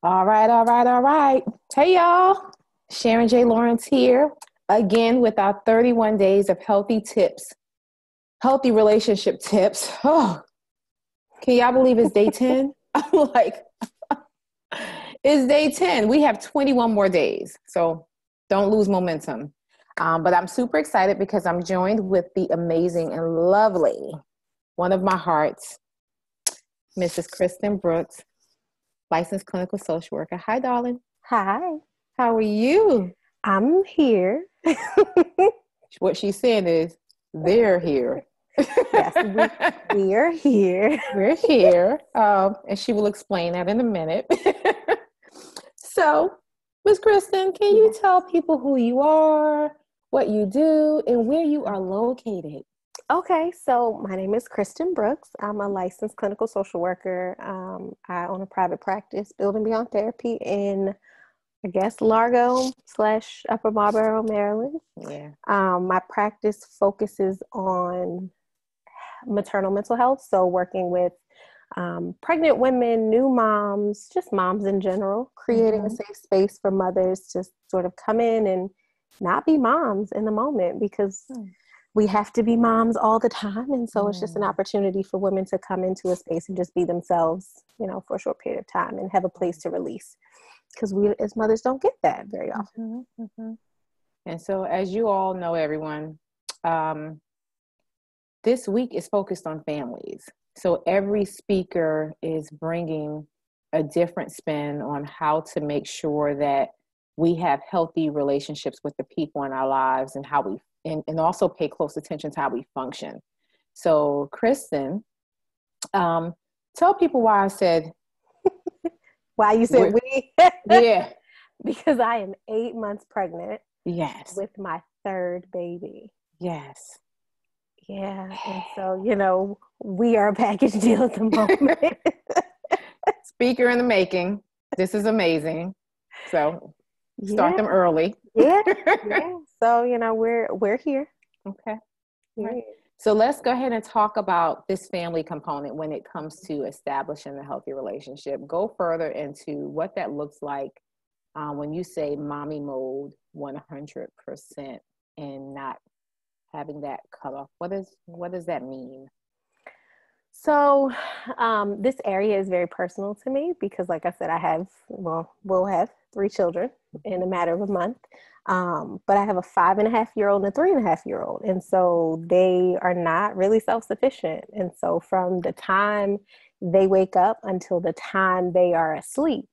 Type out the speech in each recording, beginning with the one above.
All right, all right, all right. Hey, y'all. Sharon J. Lawrence here again with our 31 days of healthy tips, healthy relationship tips. Oh, can y'all believe it's day 10? I'm like, it's day 10. We have 21 more days, so don't lose momentum. But I'm super excited because I'm joined with the amazing and lovely, one of my hearts, Mrs. Kristen Brooks, licensed clinical social worker. Hi, darling. Hi, How are you? I'm here. What she's saying is, they're here. Yes, we are here. We're here. And she will explain that in a minute. So, Ms. Kristen, can you tell people who you are, what you do, and where you are located? Okay, so my name is Kristen Brooks. I'm a licensed clinical social worker. I own a private practice, Building Beyond Therapy in, I guess, Largo / Upper Marlboro, Maryland. Yeah. My practice focuses on maternal mental health, so working with pregnant women, new moms, just moms in general, creating a safe space for mothers to sort of come in and not be moms in the moment, because we have to be moms all the time. And so it's just an opportunity for women to come into a space and just be themselves, for a short period of time and have a place to release. Because we as mothers don't get that very often. And so, as you all know, everyone, this week is focused on families. So every speaker is bringing a different spin on how to make sure that we have healthy relationships with the people in our lives and how we, and also pay close attention to how we function. So Kristen, tell people why I said, why you said we? Yeah. Because I am 8 months pregnant. Yes. With my third baby. Yes. Yeah. And so, we are a package deal at the moment. Speaker in the making. This is amazing. So start them early. Yeah. So, we're here. Okay. Yeah. Right. So let's go ahead and talk about this family component when it comes to establishing a healthy relationship. Go further into what that looks like when you say mommy mode 100% and not having that cut off. What does that mean? So this area is very personal to me because, like I said, we'll have 3 children in a matter of a month. But I have a 5.5-year-old and a 3.5-year-old. And so they are not really self-sufficient. And so from the time they wake up until the time they are asleep,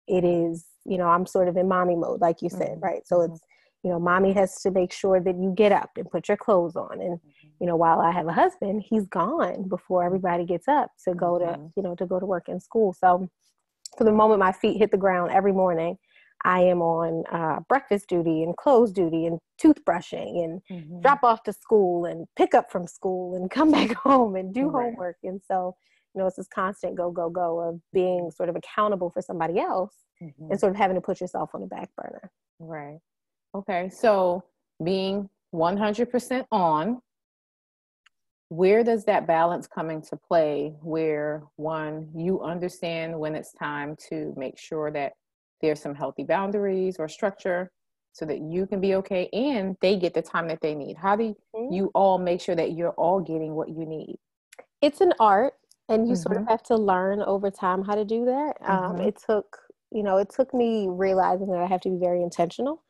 it is, I'm sort of in mommy mode, like you said, right? So it's, mommy has to make sure that you get up and put your clothes on. And, while I have a husband, he's gone before everybody gets up to go to work and school. So for the moment my feet hit the ground every morning, I am on breakfast duty and clothes duty and toothbrushing and drop off to school and pick up from school and come back home and do homework. And so, it's this constant go of being sort of accountable for somebody else and sort of having to put yourself on the back burner. Right. Okay. So being 100% on, where does that balance come into play where, one, you understand when it's time to make sure that there's some healthy boundaries or structure so that you can be okay and they get the time that they need? How do you all make sure that you're all getting what you need? It's an art, and you sort of have to learn over time how to do that. It took me realizing that I have to be very intentional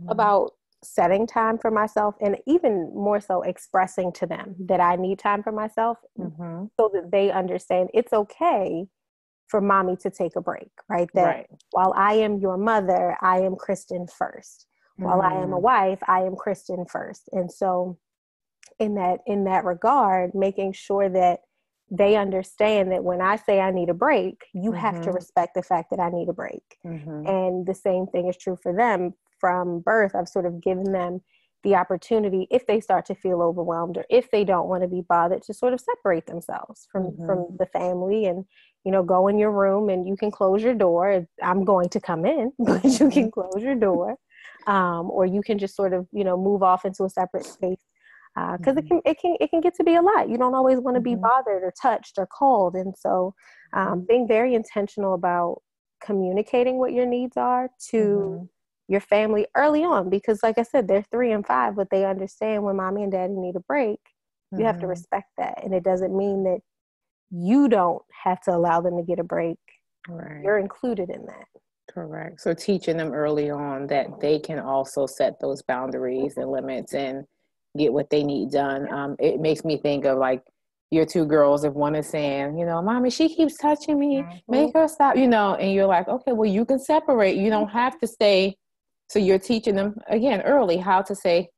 about setting time for myself, and even more so expressing to them that I need time for myself so that they understand it's okay for mommy to take a break, right? That while I am your mother, I am Kristen first. While I am a wife, I am Kristen first. And so in that regard, making sure that they understand that when I say I need a break, you have to respect the fact that I need a break. And the same thing is true for them. From birth, I've sort of given them the opportunity, if they start to feel overwhelmed or if they don't want to be bothered, to sort of separate themselves from the family and, go in your room and you can close your door. I'm going to come in, but you can close your door. Or you can just sort of, move off into a separate space. Because it can get to be a lot. You don't always want to be bothered or touched or called. And so being very intentional about communicating what your needs are to your family early on, because like I said, they're 3 and 5, but they understand when mommy and daddy need a break. You have to respect that. And it doesn't mean that you don't have to allow them to get a break. Right. You're included in that. Correct. So teaching them early on that they can also set those boundaries and limits and get what they need done. It makes me think of like your 2 girls. If one is saying, you know, mommy, she keeps touching me, make her stop, you know, and you're like, okay, well, you can separate. You don't have to stay. So you're teaching them again early how to say,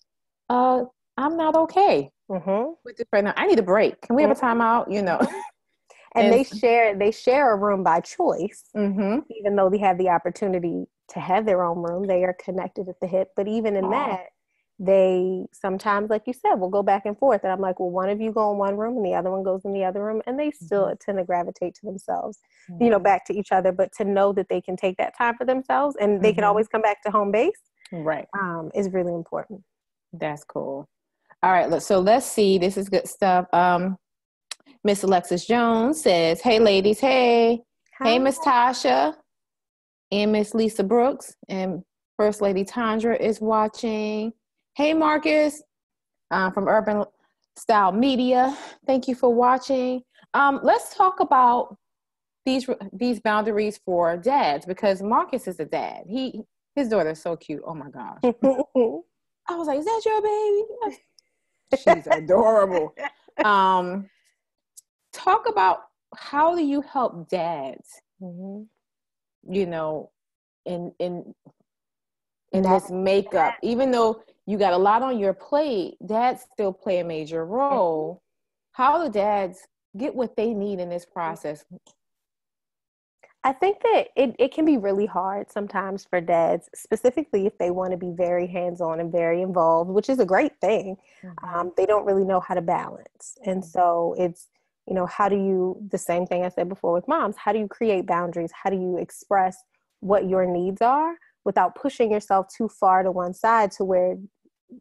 I'm not okay with this right now. I need a break. Can we have a timeout? You know. And they share a room by choice, even though they have the opportunity to have their own room. They are connected at the hip. But even in that, they sometimes, like you said, will go back and forth. And I'm like, well, one of you go in one room and the other one goes in the other room. And they still tend to gravitate to themselves, you know, back to each other. But to know that they can take that time for themselves and they can always come back to home base, is really important. That's cool. All right. So let's see. This is good stuff. Miss Alexis Jones says, hey, ladies. Hey. Hi. Hey, Miss Tasha and Miss Lisa Brooks. And First Lady Tandra is watching. Hey, Marcus from Urban Style Media. Thank you for watching. Let's talk about these boundaries for dads, because Marcus is a dad. His daughter's so cute. Oh, my gosh. I was like, is that your baby? She's adorable. Talk about how do you help dads, you know, in this makeup, even though you got a lot on your plate, dads still play a major role. How do dads get what they need in this process? I think that it can be really hard sometimes for dads, specifically if they want to be very hands-on and very involved, which is a great thing. They don't really know how to balance. And so it's, you know, how do you, the same thing I said before with moms, how do you create boundaries? How do you express what your needs are without pushing yourself too far to one side, to where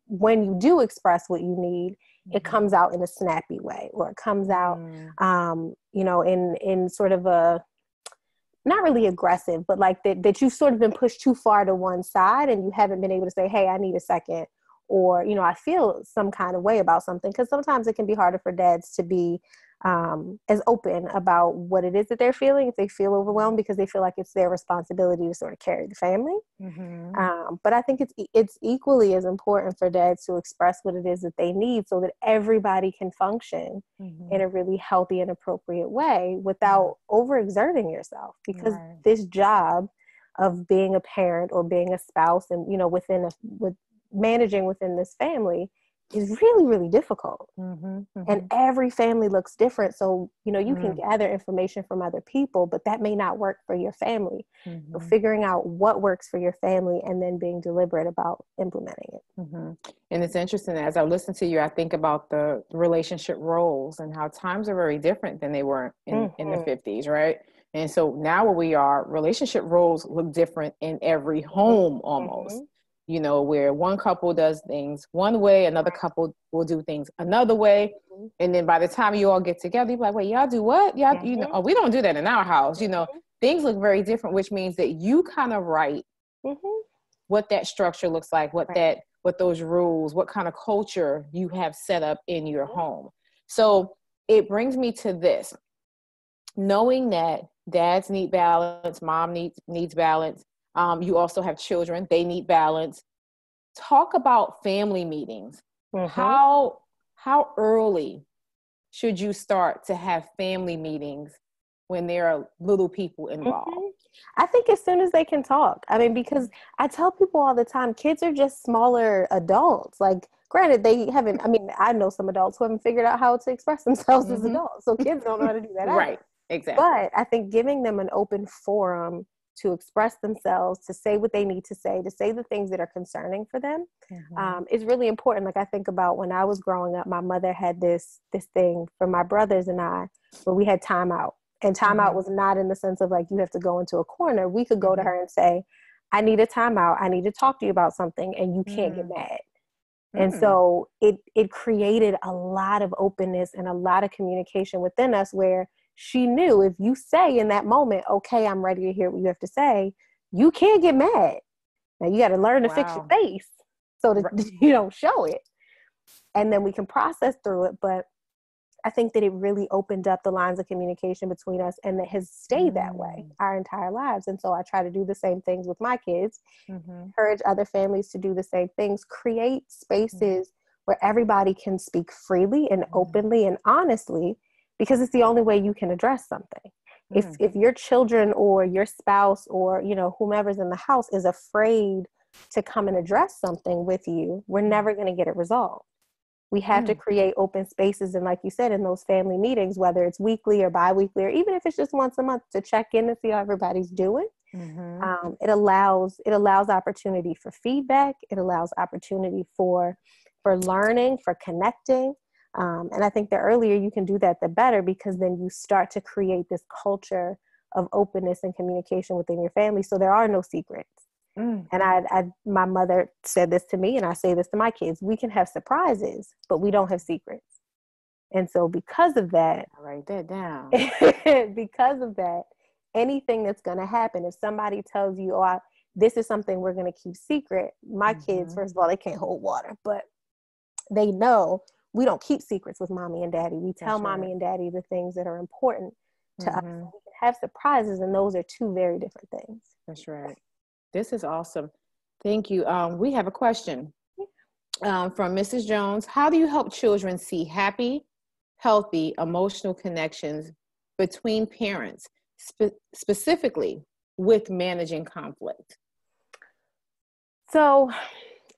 when you do express what you need, it comes out in a snappy way, or it comes out, you know, in sort of a, not really aggressive, but like that you've sort of been pushed too far to one side and you haven't been able to say, hey, I need a second, or, you know, I feel some kind of way about something. Because sometimes it can be harder for dads to be as open about what it is that they're feeling if they feel overwhelmed, because they feel like it's their responsibility to sort of carry the family. But I think it's equally as important for dads to express what it is that they need, so that everybody can function in a really healthy and appropriate way without overexerting yourself. Because this job of being a parent or being a spouse, and, you know, with managing within this family, is really, really difficult. And every family looks different. So, you know, you can gather information from other people, but that may not work for your family. So figuring out what works for your family and then being deliberate about implementing it. And it's interesting, as I listen to you, I think about the relationship roles and how times are very different than they were in the 50s, right? And so now where we are, relationship roles look different in every home almost. You know, where one couple does things one way, another couple will do things another way. And then by the time you all get together, you're like, wait, y'all do what? Y'all, you know, oh, we don't do that in our house. You know, things look very different, which means that you kind of write what that structure looks like, what those rules, what kind of culture you have set up in your home. So it brings me to this, knowing that dads need balance, mom needs balance. You also have children, they need balance. Talk about family meetings. How early should you start to have family meetings when there are little people involved? I think as soon as they can talk. I mean, because I tell people all the time, kids are just smaller adults. Like, granted, they haven't, I mean, I know some adults who haven't figured out how to express themselves as adults. So kids don't know how to do that either. Right, exactly. But I think giving them an open forum to express themselves, to say what they need to say the things that are concerning for them, is really important. Like, I think about when I was growing up, my mother had this thing for my brothers and I, where we had timeout. And timeout was not in the sense of like, you have to go into a corner. We could go to her and say, I need a timeout. I need to talk to you about something, and you can't get mad. And so it created a lot of openness and a lot of communication within us, where she knew if you say in that moment, okay, I'm ready to hear what you have to say, you can't get mad. Now you got to learn to fix your face so that you don't show it. And then we can process through it. But I think that it really opened up the lines of communication between us, and that has stayed that way our entire lives. And so I try to do the same things with my kids, encourage other families to do the same things, create spaces where everybody can speak freely and openly and honestly, because it's the only way you can address something. If your children or your spouse or, you know, whomever's in the house is afraid to come and address something with you, we're never going to get it resolved. We have to create open spaces. And like you said, in those family meetings, whether it's weekly or bi-weekly, or even if it's just once a month, to check in and see how everybody's doing. It allows opportunity for feedback. It allows opportunity for learning, for connecting. And I think the earlier you can do that, the better, because then you start to create this culture of openness and communication within your family. So there are no secrets. And my mother said this to me, and I say this to my kids: we can have surprises, but we don't have secrets. And so because of that, I'll write that down. because of that, anything that's going to happen, if somebody tells you, oh, this is something we're going to keep secret, my kids, first of all, they can't hold water, but they know we don't keep secrets with mommy and daddy. We tell mommy and daddy the things that are important to us. We can have surprises, and those are two very different things. That's right. This is awesome. Thank you. We have a question from Mrs. Jones. How do you help children see happy, healthy, emotional connections between parents, specifically with managing conflict? So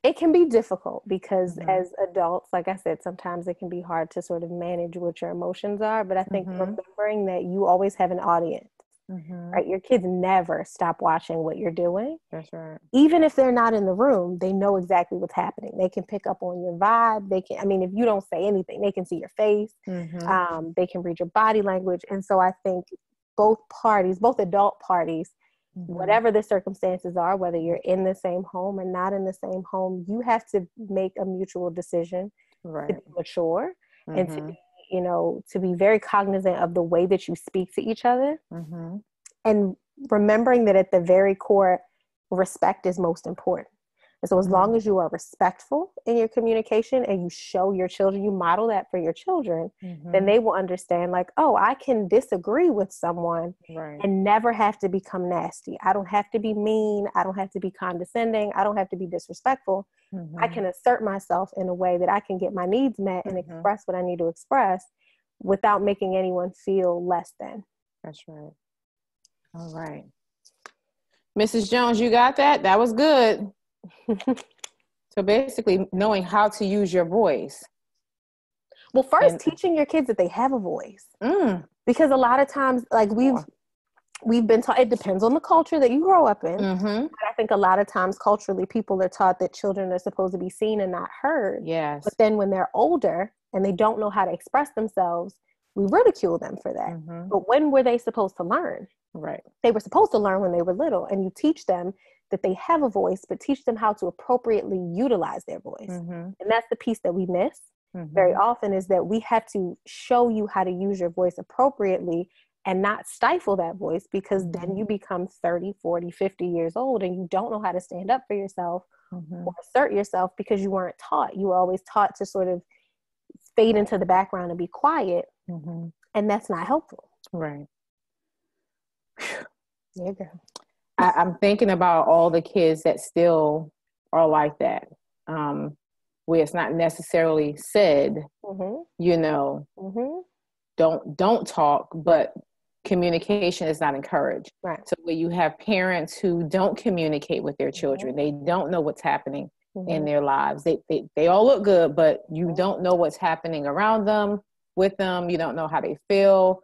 it can be difficult because as adults, like I said, sometimes it can be hard to sort of manage what your emotions are. But I think remembering that you always have an audience, right? Your kids never stop watching what you're doing. That's right. Even if they're not in the room, they know exactly what's happening. They can pick up on your vibe. They can, I mean, if you don't say anything, they can see your face. They can read your body language. And so I think both parties, both adult parties, whatever the circumstances are, whether you're in the same home or not in the same home, you have to make a mutual decision to be mature and to be, you know, to be very cognizant of the way that you speak to each other, and remembering that at the very core, respect is most important. And so as long as you are respectful in your communication and you show your children, you model that for your children, then they will understand, like, oh, I can disagree with someone and never have to become nasty. I don't have to be mean. I don't have to be condescending. I don't have to be disrespectful. I can assert myself in a way that I can get my needs met and express what I need to express without making anyone feel less than. That's right. All right. Mrs. Jones, you got that? That was good. So basically knowing how to use your voice. Well, first, teaching your kids that they have a voice. Because a lot of times, like we've been taught, it depends on the culture that you grow up in. But I think a lot of times culturally, people are taught that children are supposed to be seen and not heard. Yes. But then when they're older and they don't know how to express themselves, we ridicule them for that. But when were they supposed to learn? Right. They were supposed to learn when they were little, and you teach them that they have a voice, but teach them how to appropriately utilize their voice. And that's the piece that we miss very often, is that we have to show you how to use your voice appropriately and not stifle that voice, because then you become 30, 40, 50 years old and you don't know how to stand up for yourself or assert yourself because you weren't taught. You were always taught to sort of fade into the background and be quiet. And that's not helpful. Right. There you go. I'm thinking about all the kids that still are like that, where it's not necessarily said, you know, don't talk, but communication is not encouraged. Right. So where you have parents who don't communicate with their children, they don't know what's happening in their lives. They all look good, but you don't know what's happening around them, with them. You don't know how they feel.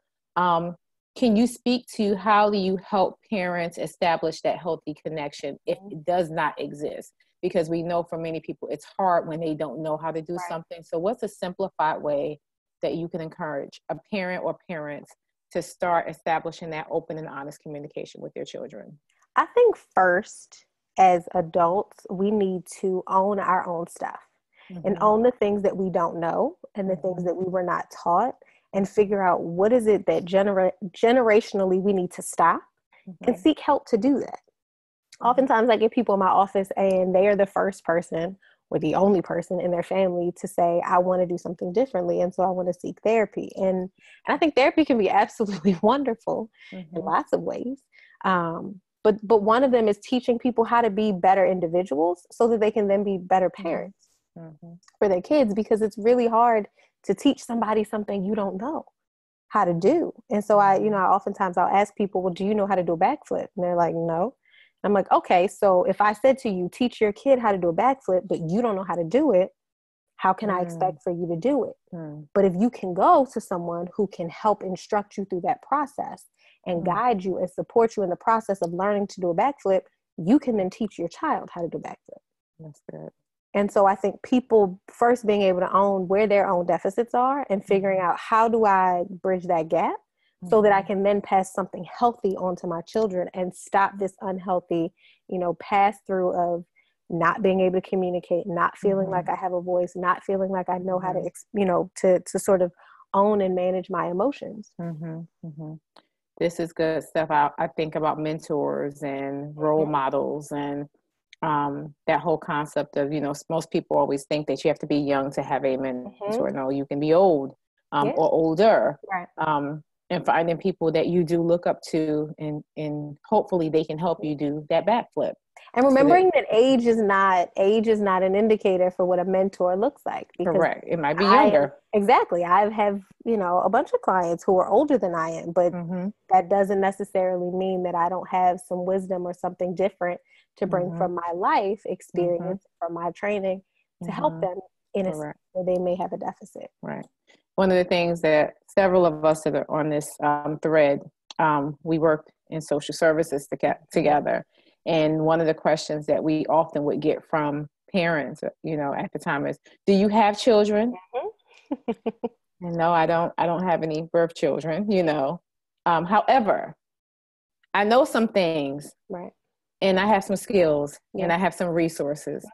Can you speak to how do you help parents establish that healthy connection if it does not exist? Because we know for many people, it's hard when they don't know how to do something. So what's a simplified way that you can encourage a parent or parents to start establishing that open and honest communication with their children? I think first, as adults, we need to own our own stuff and own the things that we don't know and the things that we were not taught, and figure out what is it that generationally we need to stop and seek help to do that. Oftentimes I get people in my office and they are the first person or the only person in their family to say, I want to do something differently. And so I want to seek therapy. And I think therapy can be absolutely wonderful in lots of ways. But one of them is teaching people how to be better individuals so that they can then be better parents for their kids, because it's really hard to teach somebody something you don't know how to do. And so oftentimes I'll ask people, well, do you know how to do a backflip? And they're like, no. I'm like, okay, so if I said to you, teach your kid how to do a backflip, but you don't know how to do it, how can I expect for you to do it? But if you can go to someone who can help instruct you through that process and guide you and support you in the process of learning to do a backflip, you can then teach your child how to do a backflip. That's good. And so I think people first being able to own where their own deficits are and figuring out, how do I bridge that gap so that I can then pass something healthy on to my children and stop this unhealthy, pass through of not being able to communicate, not feeling like I have a voice, not feeling like I know how to, to sort of own and manage my emotions. This is good stuff. I think about mentors and role models and that whole concept of, most people always think that you have to be young to have a mentor. No, you can be old or older. Right. And finding people that you do look up to, and hopefully they can help you do that backflip. And remembering that age is not an indicator for what a mentor looks like. Correct. It might be younger. Exactly. I have, a bunch of clients who are older than I am, but that doesn't necessarily mean that I don't have some wisdom or something different to bring from my life experience, from my training, to help them in a way where they may have a deficit. Right. One of the things that several of us that are on this thread, we work in social services together. And one of the questions that we often would get from parents, at the time is, do you have children? And no, I don't have any birth children, However, I know some things. Right. And I have some skills and I have some resources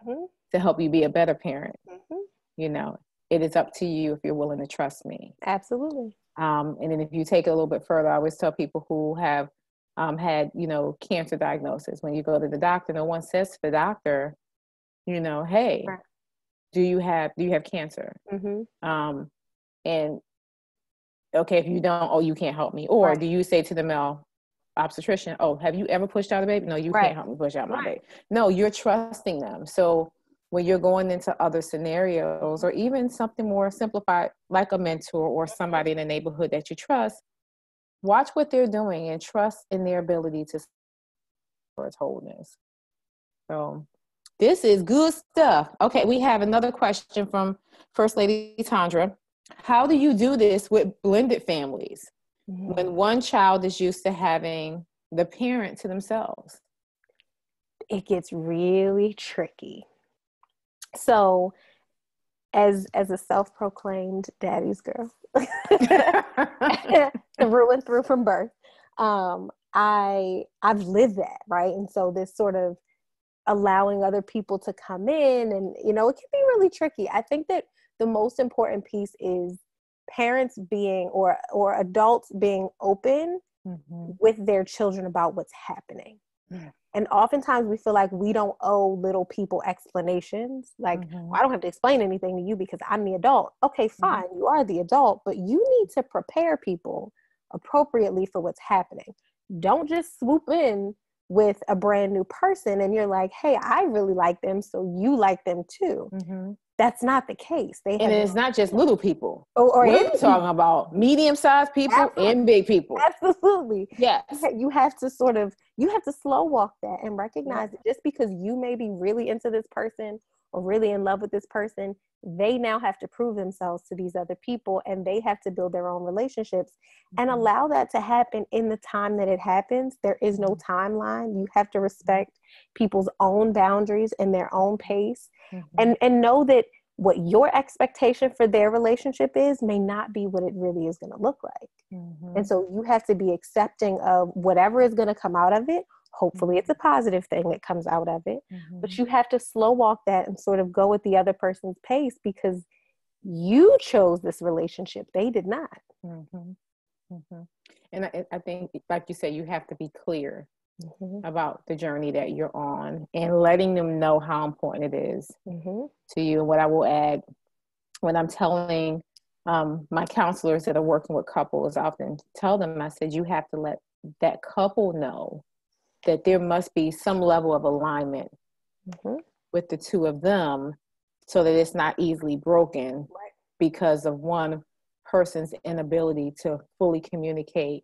to help you be a better parent. It is up to you if you're willing to trust me. Absolutely. And then if you take it a little bit further, I always tell people who have had, cancer diagnosis, when you go to the doctor, no one says to the doctor, hey, do you have cancer? And okay, if you don't, you can't help me. Or do you say to the male obstetrician, have you ever pushed out a baby? No, you can't help me push out my baby. No, you're trusting them. So when you're going into other scenarios, or even something more simplified, like a mentor or somebody in the neighborhood that you trust, watch what they're doing and trust in their ability to for its wholeness. So this is good stuff. Okay, we have another question from First Lady Tandra. How do you do this with blended families when one child is used to having the parent to themselves? It gets really tricky. So as a self-proclaimed daddy's girl, through and through from birth, I've lived that, right? And so this sort of allowing other people to come in, and it can be really tricky. I think that the most important piece is parents being or adults being open with their children about what's happening. And oftentimes we feel like we don't owe little people explanations. Like, well, I don't have to explain anything to you because I'm the adult. Okay, fine. You are the adult, but you need to prepare people appropriately for what's happening. Don't just swoop in with a brand new person and you're like, hey, I really like them, so you like them too. That's not the case. And it's not just little people. Or we're talking about medium-sized people and big people. Absolutely. Yes. You have to slow walk that and recognize that just because you may be really into this person or really in love with this person, they now have to prove themselves to these other people, and they have to build their own relationships and allow that to happen in the time that it happens. There is no timeline. You have to respect people's own boundaries and their own pace, and know that what your expectation for their relationship is may not be what it really is going to look like. And so you have to be accepting of whatever is going to come out of it. Hopefully it's a positive thing that comes out of it, but you have to slow walk that and sort of go at the other person's pace, because You chose this relationship. They did not. Mm-hmm. Mm-hmm. And I think, like you said, you have to be clear about the journey that you're on and letting them know how important it is to you. And what I will add, when I'm telling my counselors that are working with couples, I often tell them, I said, you have to let that couple know that there must be some level of alignment with the two of them so that it's not easily broken because of one person's inability to fully communicate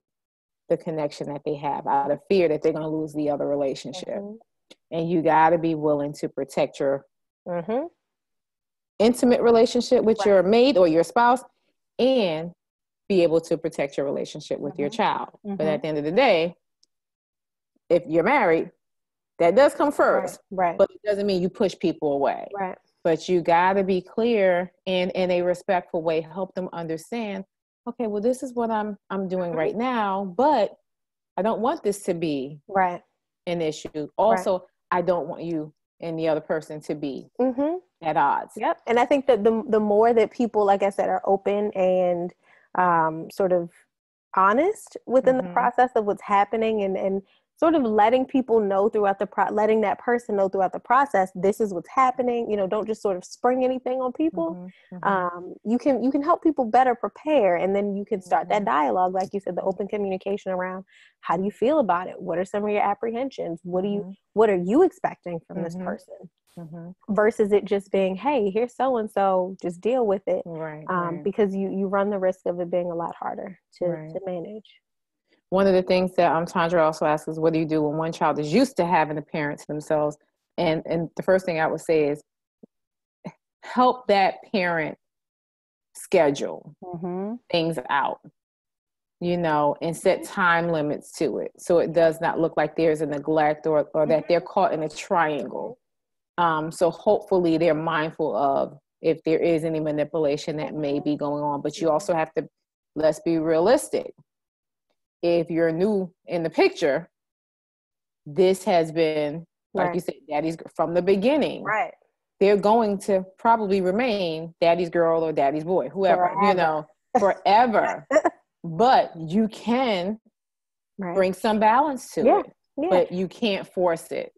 the connection that they have out of fear that they're going to lose the other relationship. And you got to be willing to protect your intimate relationship with your mate or your spouse and be able to protect your relationship with your child. But at the end of the day, if you're married, that does come first. But it doesn't mean you push people away. But you got to be clear and in a respectful way, help them understand, okay, well, this is what I'm doing right now, but I don't want this to be an issue. Also, I don't want you and the other person to be at odds. Yep. And I think that the more that people, like I said, are open and sort of honest within the process of what's happening and sort of letting people know throughout letting that person know throughout the process, this is what's happening. Don't just sort of spring anything on people. You can help people better prepare, and then you can start that dialogue, like you said, the open communication around how do you feel about it? What are some of your apprehensions? What are you expecting from this person? Versus it just being, hey, here's so-and-so, just deal with it. Because you run the risk of it being a lot harder to manage. One of the things that Tandra also asks is, what do you do when one child is used to having a parent to themselves? And the first thing I would say is help that parent schedule things out, and set time limits to it. So it does not look like there's a neglect or that they're caught in a triangle. So hopefully they're mindful of if there is any manipulation that may be going on. But you also have to, let's be realistic. If you're new in the picture, this has been, like you said, daddy's from the beginning. They're going to probably remain daddy's girl or daddy's boy, whoever, forever. But you can bring some balance to it, but you can't force it.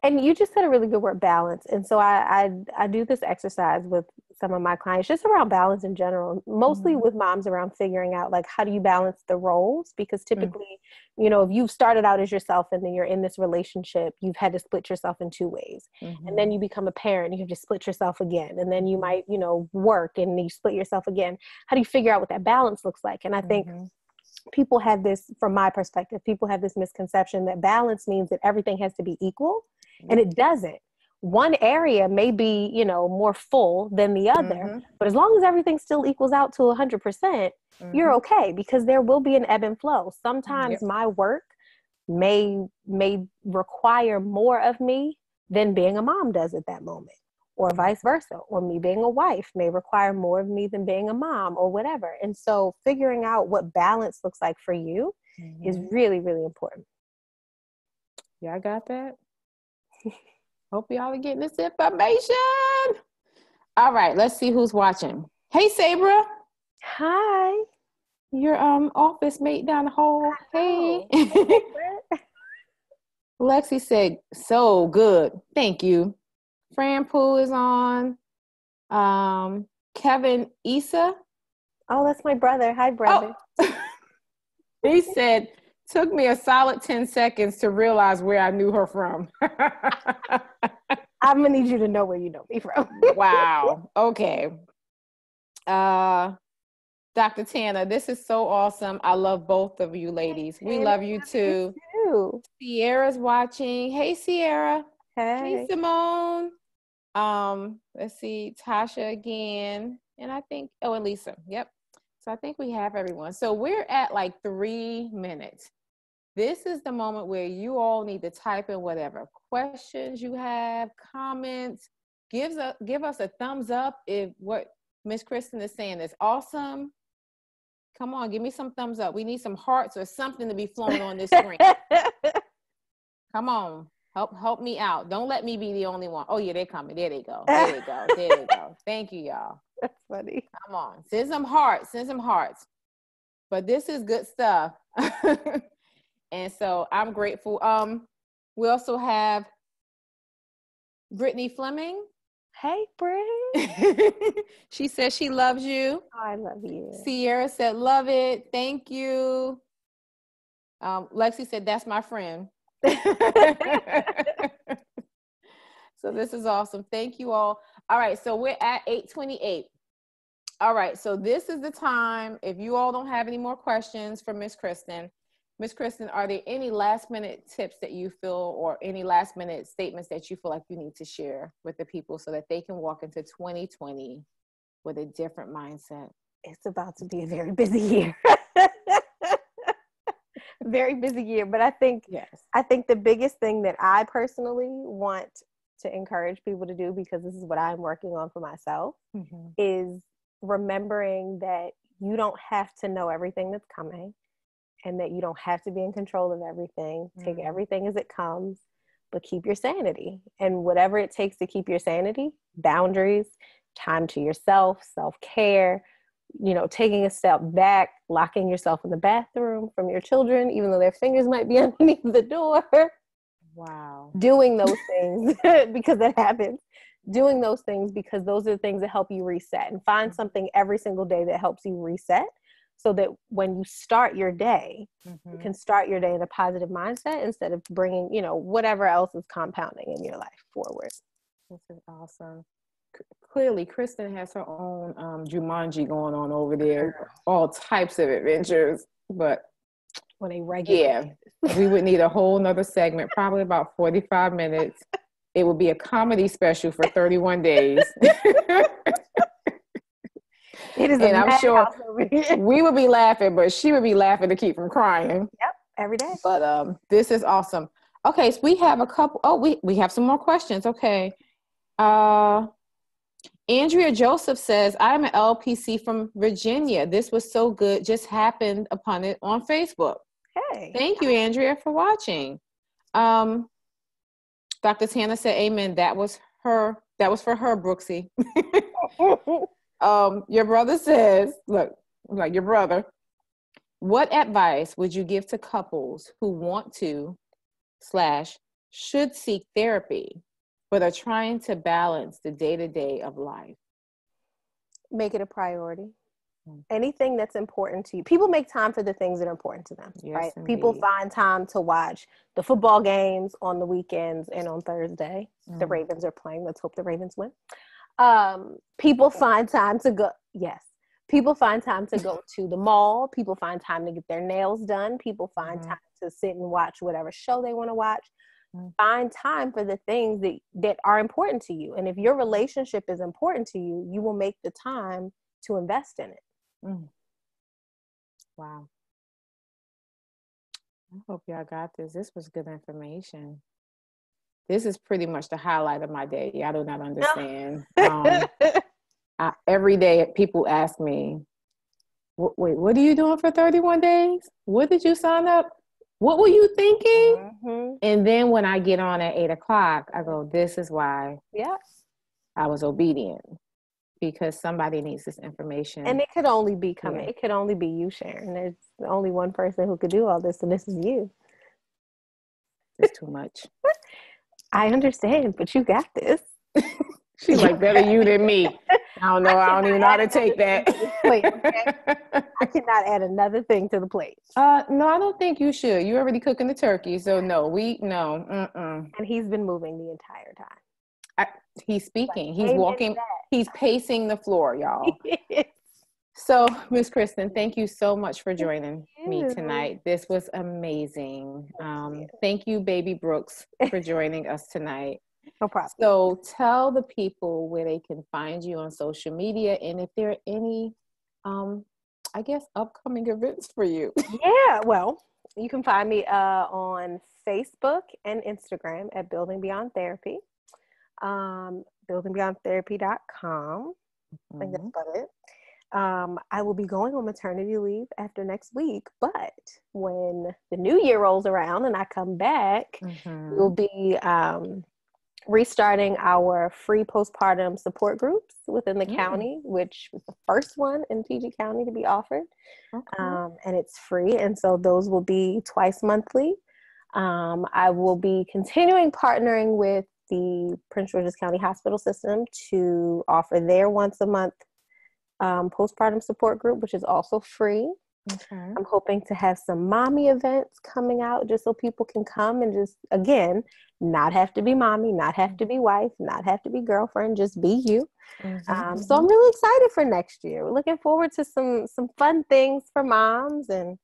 And you just said a really good word, balance. And so I do this exercise with some of my clients just around balance in general, mostly with moms around figuring out, like, how do you balance the roles? Because typically, if you've started out as yourself and then you're in this relationship, you've had to split yourself in two ways. And then you become a parent and you have to split yourself again. And then you might, work and you split yourself again. How do you figure out what that balance looks like? And I think people have this, from my perspective, people have this misconception that balance means that everything has to be equal. And it doesn't. One area may be, more full than the other, but as long as everything still equals out to 100%, you're okay, because there will be an ebb and flow. Sometimes my work may require more of me than being a mom does at that moment, or vice versa, or me being a wife may require more of me than being a mom or whatever. And so figuring out what balance looks like for you is really, really important. Yeah, I got that. Hope y'all are getting this information. All right, let's see who's watching. Hey, Sabra. Hi. Your office mate down the hall. Hey. Lexi said, so good. Thank you. Fran Pooh is on. Kevin Issa. Oh, that's my brother. Hi, brother. Oh. He said, took me a solid 10 seconds to realize where I knew her from. I'm going to need you to know where you know me from. Wow. Okay. Dr. Tana, this is so awesome. I love both of you ladies. We love you too. Sierra's watching. Hey, Sierra. Hey, Simone. Let's see, Tasha again. And I think, and Lisa. Yep. So I think we have everyone. So we're at like 3 minutes. This is the moment where you all need to type in whatever questions you have, comments. Give us a thumbs up if what Miss Kristen is saying is awesome. Come on, give me some thumbs up. We need some hearts or something to be flowing on this screen. Come on, help me out. Don't let me be the only one. Oh yeah, they're coming. There they go. There they go. There they go. Thank you, y'all. That's funny. Come on, send some hearts, but this is good stuff. And so I'm grateful. We also have Brittany Fleming. Hey, Brittany. She says she loves you. Oh, I love you. Sierra said, love it. Thank you. Lexi said, that's my friend. So this is awesome. Thank you all. All right. So we're at 8:28. All right. So this is the time. If you all don't have any more questions for Miss Kristen, are there any last minute tips that you feel, or any last minute statements that you feel like you need to share with the people so that they can walk into 2020 with a different mindset? It's about to be a very busy year. Very busy year. But I think the biggest thing that I personally want to encourage people to do, because this is what I'm working on for myself, is remembering that you don't have to know everything that's coming, and that you don't have to be in control of everything. Take everything as it comes, but keep your sanity. And whatever it takes to keep your sanity, boundaries, time to yourself, self-care, taking a step back, locking yourself in the bathroom from your children, even though their fingers might be underneath the door. Wow. Doing those things because that happens. Doing those things because those are the things that help you reset, and find something every single day that helps you reset, so that when you start your day, you can start your day in a positive mindset instead of bringing, whatever else is compounding in your life forward. This is awesome. Clearly, Kristen has her own Jumanji going on over there, all types of adventures, but when they regulate. Yeah, we would need a whole nother segment, probably about 45 minutes. It would be a comedy special for 31 days. It is, and I'm sure we would be laughing, but she would be laughing to keep from crying. Yep, every day. But this is awesome. Okay, so we have a couple. Oh, we have some more questions. Okay. Andrea Joseph says, I'm an LPC from Virginia. This was so good. Just happened upon it on Facebook. Hey. Thank you, Andrea, for watching. Dr. Tana said, amen. That was for her, Brooksy. Your brother says, look, like your brother, what advice would you give to couples who want to / should seek therapy, but are trying to balance the day-to-day of life? Make it a priority. Anything that's important to you. People make time for the things that are important to them, right? Indeed. People find time to watch the football games on the weekends and on Thursday. The Ravens are playing. Let's hope the Ravens win. People find time to go. Yes. People find time to go to the mall. People find time to get their nails done. People find time to sit and watch whatever show they want to watch. Find time for the things that are important to you. And if your relationship is important to you, you will make the time to invest in it. Wow. I hope y'all got this. This was good information. This is pretty much the highlight of my day. I do not understand. Every day people ask me, wait, what are you doing for 31 days? What did you sign up? What were you thinking? And then when I get on at 8:00, I go, this is why I was obedient, because somebody needs this information. And it could only be coming. It could only be you, Sharon. There's only one person who could do all this, and this is you. It's too much. I understand, but you got this. She's like, better you than me. I don't know. I don't even know how to take that. Plate, okay? I cannot add another thing to the plate. No, I don't think you should. You're already cooking the turkey, so no. And he's been moving the entire time. He's speaking. He's walking. He's pacing the floor, y'all. So, Miss Kristen, thank you so much for joining me tonight. This was amazing. Thank you, Baby Brooks, for joining us tonight. No problem. So tell the people where they can find you on social media, and if there are any, I guess, upcoming events for you. Yeah, well, you can find me on Facebook and Instagram at Building Beyond Therapy, buildingbeyondtherapy.com. I think that's about it. I will be going on maternity leave after next week, but when the new year rolls around and I come back, we'll be restarting our free postpartum support groups within the county, which was the first one in PG County to be offered. Okay. And it's free. And so those will be twice monthly. I will be continuing partnering with the Prince George's County Hospital System to offer their once a month postpartum support group, which is also free. Okay. I'm hoping to have some mommy events coming out just so people can come and just, again, not have to be mommy, not have to be wife, not have to be girlfriend, just be you. So I'm really excited for next year. We're looking forward to some fun things for moms and,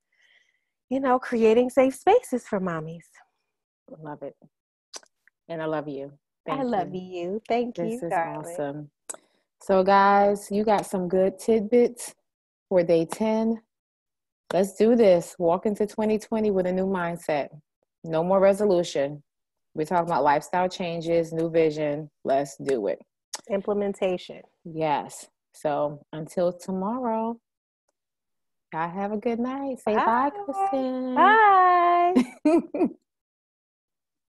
you know, creating safe spaces for mommies. Love it. And I love you. I love you. Thank you. This is awesome. So guys, you got some good tidbits for day 10. Let's do this. Walk into 2020 with a new mindset. No more resolution. We're talking about lifestyle changes, new vision. Let's do it. Implementation. Yes. So until tomorrow, y'all have a good night. Say bye, Kristen. Bye.